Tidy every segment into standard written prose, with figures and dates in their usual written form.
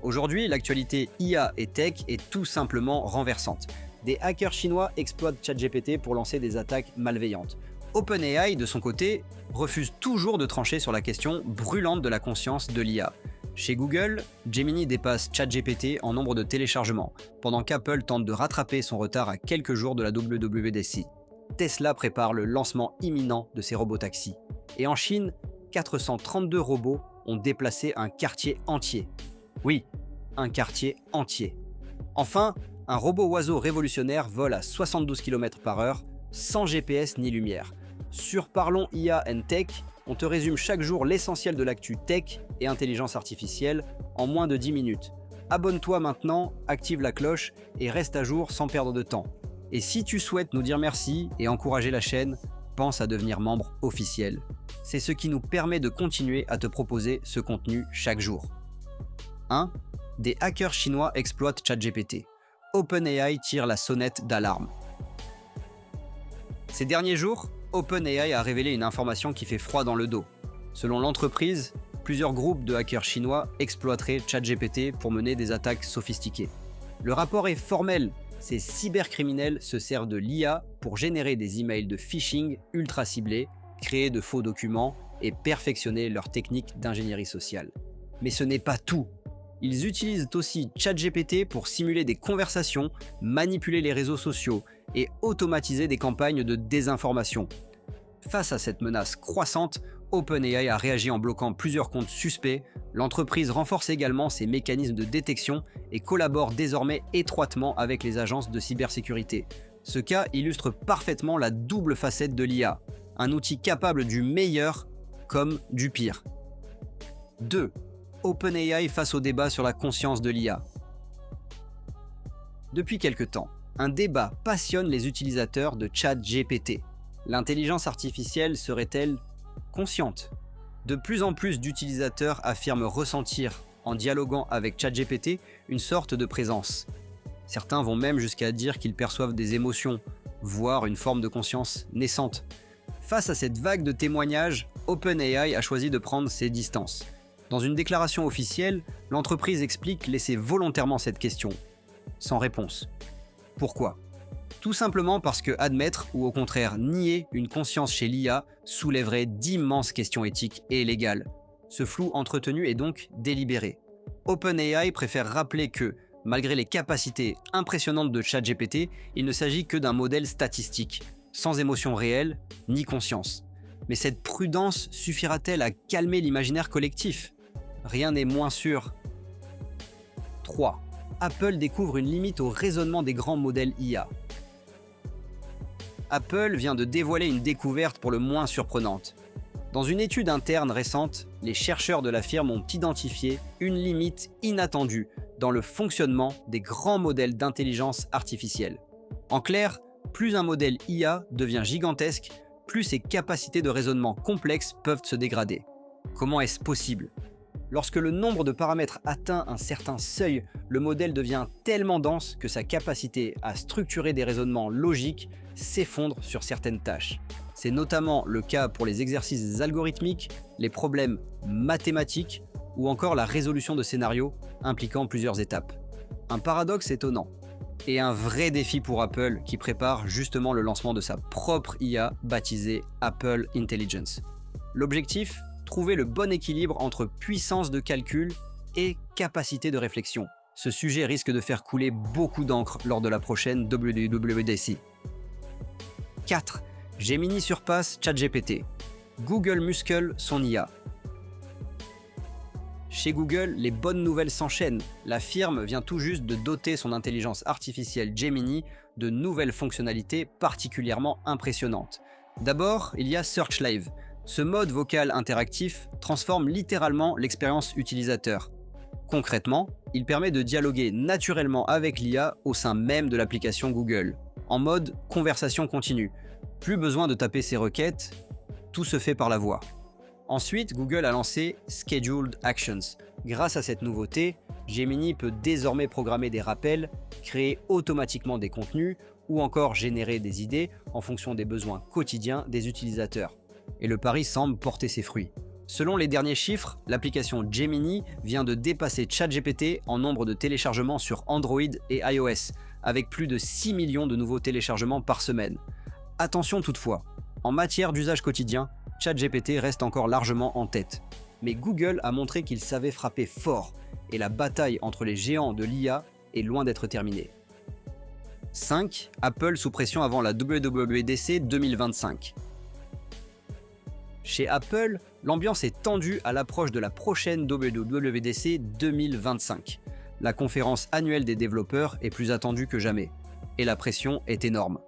Aujourd'hui, l'actualité IA et tech est tout simplement renversante. Des hackers chinois exploitent ChatGPT pour lancer des attaques malveillantes. OpenAI, de son côté, refuse toujours de trancher sur la question brûlante de la conscience de l'IA. Chez Google, Gemini dépasse ChatGPT en nombre de téléchargements, pendant qu'Apple tente de rattraper son retard à quelques jours de la WWDC. Tesla prépare le lancement imminent de ses robotaxis. Et en Chine, 432 robots ont déplacé un quartier entier. Oui, un quartier entier. Enfin, un robot oiseau révolutionnaire vole à 72 km/h, sans GPS ni lumière. Sur Parlons IA and Tech, on te résume chaque jour l'essentiel de l'actu tech et intelligence artificielle en moins de 10 minutes. Abonne-toi maintenant, active la cloche et reste à jour sans perdre de temps. Et si tu souhaites nous dire merci et encourager la chaîne, pense à devenir membre officiel. C'est ce qui nous permet de continuer à te proposer ce contenu chaque jour. 1. Des hackers chinois exploitent ChatGPT. OpenAI tire la sonnette d'alarme. Ces derniers jours, OpenAI a révélé une information qui fait froid dans le dos. Selon l'entreprise, plusieurs groupes de hackers chinois exploiteraient ChatGPT pour mener des attaques sophistiquées. Le rapport est formel, ces cybercriminels se servent de l'IA pour générer des emails de phishing ultra ciblés, créer de faux documents et perfectionner leurs techniques d'ingénierie sociale. Mais ce n'est pas tout. Ils utilisent aussi ChatGPT pour simuler des conversations, manipuler les réseaux sociaux et automatiser des campagnes de désinformation. Face à cette menace croissante, OpenAI a réagi en bloquant plusieurs comptes suspects. L'entreprise renforce également ses mécanismes de détection et collabore désormais étroitement avec les agences de cybersécurité. Ce cas illustre parfaitement la double facette de l'IA, un outil capable du meilleur comme du pire. 2. OpenAI face au débat sur la conscience de l'IA. Depuis quelque temps, un débat passionne les utilisateurs de ChatGPT. L'intelligence artificielle serait-elle consciente? De plus en plus d'utilisateurs affirment ressentir, en dialoguant avec ChatGPT, une sorte de présence. Certains vont même jusqu'à dire qu'ils perçoivent des émotions, voire une forme de conscience naissante. Face à cette vague de témoignages, OpenAI a choisi de prendre ses distances. Dans une déclaration officielle, l'entreprise explique laisser volontairement cette question, sans réponse. Pourquoi? Tout simplement parce que admettre ou au contraire nier une conscience chez l'IA soulèverait d'immenses questions éthiques et légales. Ce flou entretenu est donc délibéré. OpenAI préfère rappeler que, malgré les capacités impressionnantes de ChatGPT, il ne s'agit que d'un modèle statistique, sans émotion réelle ni conscience. Mais cette prudence suffira-t-elle à calmer l'imaginaire collectif? Rien n'est moins sûr. 3. Apple découvre une limite au raisonnement des grands modèles IA. Apple vient de dévoiler une découverte pour le moins surprenante. Dans une étude interne récente, les chercheurs de la firme ont identifié une limite inattendue dans le fonctionnement des grands modèles d'intelligence artificielle. En clair, plus un modèle IA devient gigantesque, plus ses capacités de raisonnement complexes peuvent se dégrader. Comment est-ce possible? Lorsque le nombre de paramètres atteint un certain seuil, le modèle devient tellement dense que sa capacité à structurer des raisonnements logiques s'effondre sur certaines tâches. C'est notamment le cas pour les exercices algorithmiques, les problèmes mathématiques ou encore la résolution de scénarios impliquant plusieurs étapes. Un paradoxe étonnant et un vrai défi pour Apple qui prépare justement le lancement de sa propre IA baptisée Apple Intelligence. L'objectif? Trouver le bon équilibre entre puissance de calcul et capacité de réflexion. Ce sujet risque de faire couler beaucoup d'encre lors de la prochaine WWDC. 4. Gemini surpasse ChatGPT. Google muscle son IA. Chez Google, les bonnes nouvelles s'enchaînent. La firme vient tout juste de doter son intelligence artificielle Gemini de nouvelles fonctionnalités particulièrement impressionnantes. D'abord, il y a Search Live. Ce mode vocal interactif transforme littéralement l'expérience utilisateur. Concrètement, il permet de dialoguer naturellement avec l'IA au sein même de l'application Google, en mode conversation continue. Plus besoin de taper ses requêtes, tout se fait par la voix. Ensuite, Google a lancé Scheduled Actions. Grâce à cette nouveauté, Gemini peut désormais programmer des rappels, créer automatiquement des contenus ou encore générer des idées en fonction des besoins quotidiens des utilisateurs. Et le pari semble porter ses fruits. Selon les derniers chiffres, l'application Gemini vient de dépasser ChatGPT en nombre de téléchargements sur Android et iOS, avec plus de 6 millions de nouveaux téléchargements par semaine. Attention toutefois, en matière d'usage quotidien, ChatGPT reste encore largement en tête. Mais Google a montré qu'il savait frapper fort, et la bataille entre les géants de l'IA est loin d'être terminée. 5. Apple sous pression avant la WWDC 2025. Chez Apple, l'ambiance est tendue à l'approche de la prochaine WWDC 2025. La conférence annuelle des développeurs est plus attendue que jamais, et la pression est énorme.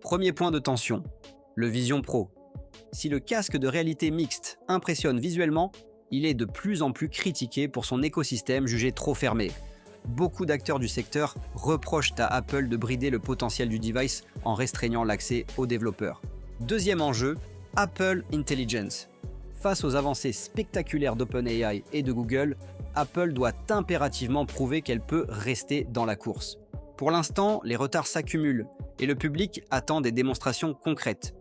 Premier point de tension, le Vision Pro. Si le casque de réalité mixte impressionne visuellement, il est de plus en plus critiqué pour son écosystème jugé trop fermé. Beaucoup d'acteurs du secteur reprochent à Apple de brider le potentiel du device en restreignant l'accès aux développeurs. Deuxième enjeu, Apple Intelligence. Face aux avancées spectaculaires d'OpenAI et de Google, Apple doit impérativement prouver qu'elle peut rester dans la course. Pour l'instant, les retards s'accumulent et le public attend des démonstrations concrètes.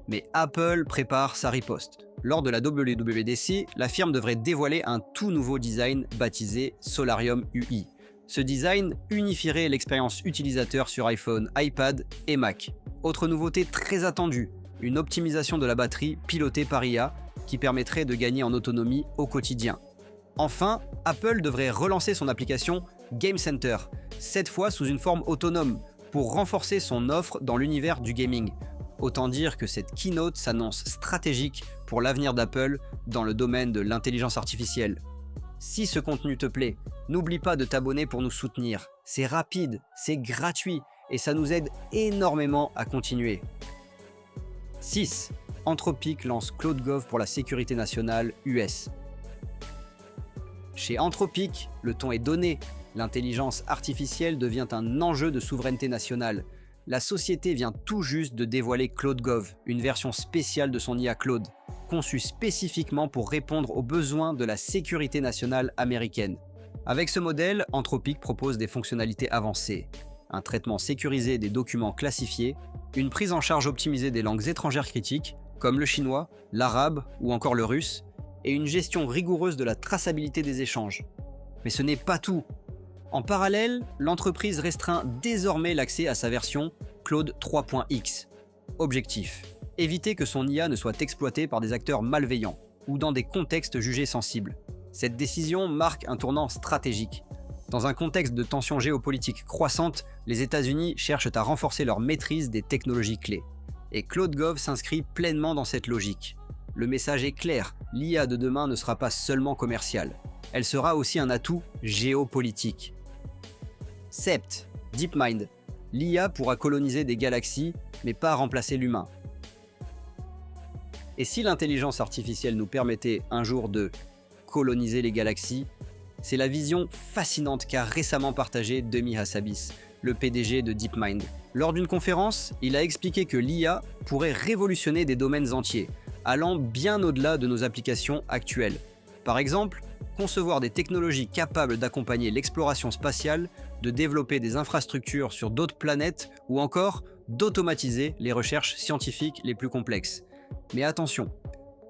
Mais Apple prépare sa riposte. Lors de la WWDC, la firme devrait dévoiler un tout nouveau design baptisé Solarium UI. Ce design unifierait l'expérience utilisateur sur iPhone, iPad et Mac. Autre nouveauté très attendue, une optimisation de la batterie pilotée par IA qui permettrait de gagner en autonomie au quotidien. Enfin, Apple devrait relancer son application Game Center, cette fois sous une forme autonome, pour renforcer son offre dans l'univers du gaming. Autant dire que cette keynote s'annonce stratégique pour l'avenir d'Apple dans le domaine de l'intelligence artificielle. Si ce contenu te plaît, n'oublie pas de t'abonner pour nous soutenir. C'est rapide, c'est gratuit et ça nous aide énormément à continuer. 6. Anthropic lance CloudGov pour la sécurité nationale US. Chez Anthropic, le ton est donné. L'intelligence artificielle devient un enjeu de souveraineté nationale. La société vient tout juste de dévoiler CloudGov, une version spéciale de son IA Claude, conçue spécifiquement pour répondre aux besoins de la sécurité nationale américaine. Avec ce modèle, Anthropic propose des fonctionnalités avancées, un traitement sécurisé des documents classifiés, une prise en charge optimisée des langues étrangères critiques, comme le chinois, l'arabe ou encore le russe, et une gestion rigoureuse de la traçabilité des échanges. Mais ce n'est pas tout. En parallèle, l'entreprise restreint désormais l'accès à sa version Claude 3.x. Objectif: éviter que son IA ne soit exploitée par des acteurs malveillants ou dans des contextes jugés sensibles. Cette décision marque un tournant stratégique. Dans un contexte de tensions géopolitiques croissantes, les États-Unis cherchent à renforcer leur maîtrise des technologies clés. Et CloudGov s'inscrit pleinement dans cette logique. Le message est clair, l'IA de demain ne sera pas seulement commerciale. Elle sera aussi un atout géopolitique. Sept. DeepMind. L'IA pourra coloniser des galaxies, mais pas remplacer l'humain. Et si l'intelligence artificielle nous permettait un jour de coloniser les galaxies, c'est la vision fascinante qu'a récemment partagée Demi Hassabis, le PDG de DeepMind. Lors d'une conférence, il a expliqué que l'IA pourrait révolutionner des domaines entiers, allant bien au-delà de nos applications actuelles. Par exemple, concevoir des technologies capables d'accompagner l'exploration spatiale, de développer des infrastructures sur d'autres planètes ou encore d'automatiser les recherches scientifiques les plus complexes. Mais attention,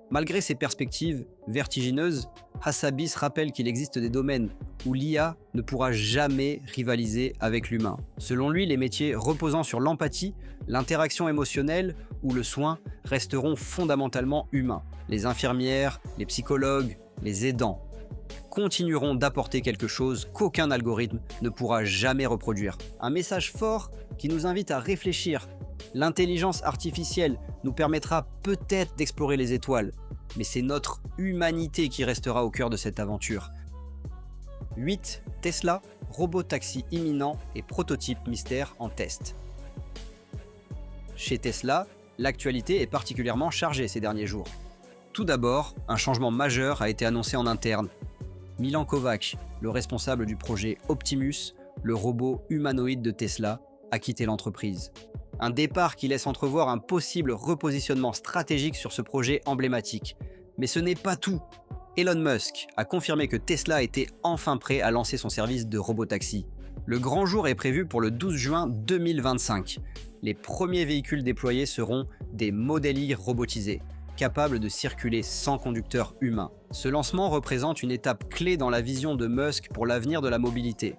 malgré ces perspectives vertigineuses, Hassabis rappelle qu'il existe des domaines où l'IA ne pourra jamais rivaliser avec l'humain. Selon lui, les métiers reposant sur l'empathie, l'interaction émotionnelle ou le soin resteront fondamentalement humains. Les infirmières, les psychologues, les aidants continueront d'apporter quelque chose qu'aucun algorithme ne pourra jamais reproduire. Un message fort qui nous invite à réfléchir. L'intelligence artificielle nous permettra peut-être d'explorer les étoiles, mais c'est notre humanité qui restera au cœur de cette aventure. 8. Tesla, robot-taxi imminent et prototype mystère en test. Chez Tesla, l'actualité est particulièrement chargée ces derniers jours. Tout d'abord, un changement majeur a été annoncé en interne. Milan Kovač, le responsable du projet Optimus, le robot humanoïde de Tesla, a quitté l'entreprise. Un départ qui laisse entrevoir un possible repositionnement stratégique sur ce projet emblématique. Mais ce n'est pas tout. Elon Musk a confirmé que Tesla était enfin prêt à lancer son service de robotaxi. Le grand jour est prévu pour le 12 juin 2025. Les premiers véhicules déployés seront des Model Y robotisés. capable de circuler sans conducteur humain. Ce lancement représente une étape clé dans la vision de Musk pour l'avenir de la mobilité.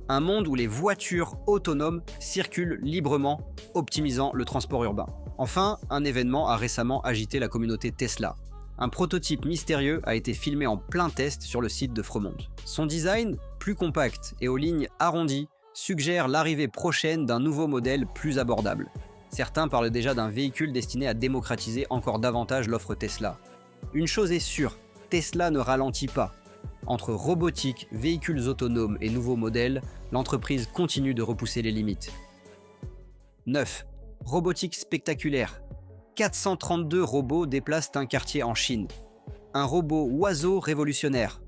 Un monde où les voitures autonomes circulent librement, optimisant le transport urbain. Enfin, un événement a récemment agité la communauté Tesla. Un prototype mystérieux a été filmé en plein test sur le site de Fremont. Son design, plus compact et aux lignes arrondies, suggère l'arrivée prochaine d'un nouveau modèle plus abordable. Certains parlent déjà d'un véhicule destiné à démocratiser encore davantage l'offre Tesla. Une chose est sûre, Tesla ne ralentit pas. Entre robotique, véhicules autonomes et nouveaux modèles, l'entreprise continue de repousser les limites. 9. Robotique spectaculaire. 432 robots déplacent un quartier en Chine. Un robot oiseau révolutionnaire.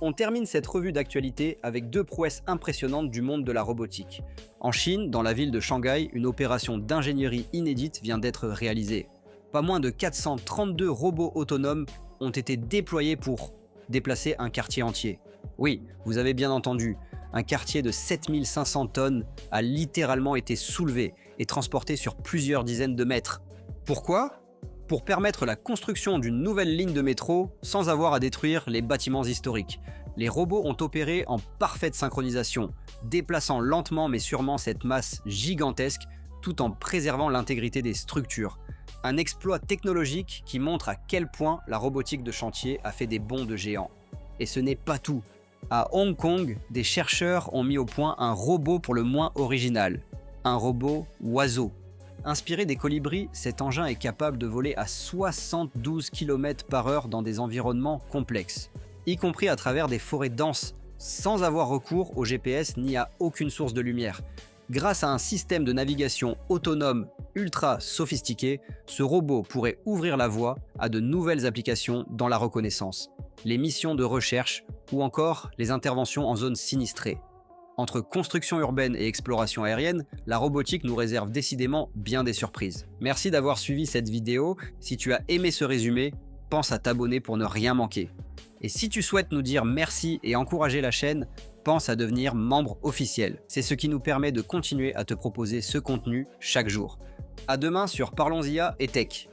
On termine cette revue d'actualité avec deux prouesses impressionnantes du monde de la robotique. En Chine, dans la ville de Shanghai, une opération d'ingénierie inédite vient d'être réalisée. Pas moins de 432 robots autonomes ont été déployés pour déplacer un quartier entier. Oui, vous avez bien entendu, un quartier de 7500 tonnes a littéralement été soulevé et transporté sur plusieurs dizaines de mètres. Pourquoi ? Pour permettre la construction d'une nouvelle ligne de métro sans avoir à détruire les bâtiments historiques. Les robots ont opéré en parfaite synchronisation, déplaçant lentement mais sûrement cette masse gigantesque tout en préservant l'intégrité des structures. Un exploit technologique qui montre à quel point la robotique de chantier a fait des bonds de géant. Et ce n'est pas tout. À Hong Kong, des chercheurs ont mis au point un robot pour le moins original. Un robot oiseau. Inspiré des colibris, cet engin est capable de voler à 72 km/h dans des environnements complexes, y compris à travers des forêts denses, sans avoir recours au GPS ni à aucune source de lumière. Grâce à un système de navigation autonome ultra sophistiqué, ce robot pourrait ouvrir la voie à de nouvelles applications dans la reconnaissance, les missions de recherche ou encore les interventions en zone sinistrée. Entre construction urbaine et exploration aérienne, la robotique nous réserve décidément bien des surprises. Merci d'avoir suivi cette vidéo. Si tu as aimé ce résumé, pense à t'abonner pour ne rien manquer. Et si tu souhaites nous dire merci et encourager la chaîne, pense à devenir membre officiel. C'est ce qui nous permet de continuer à te proposer ce contenu chaque jour. À demain sur Parlons IA et Tech.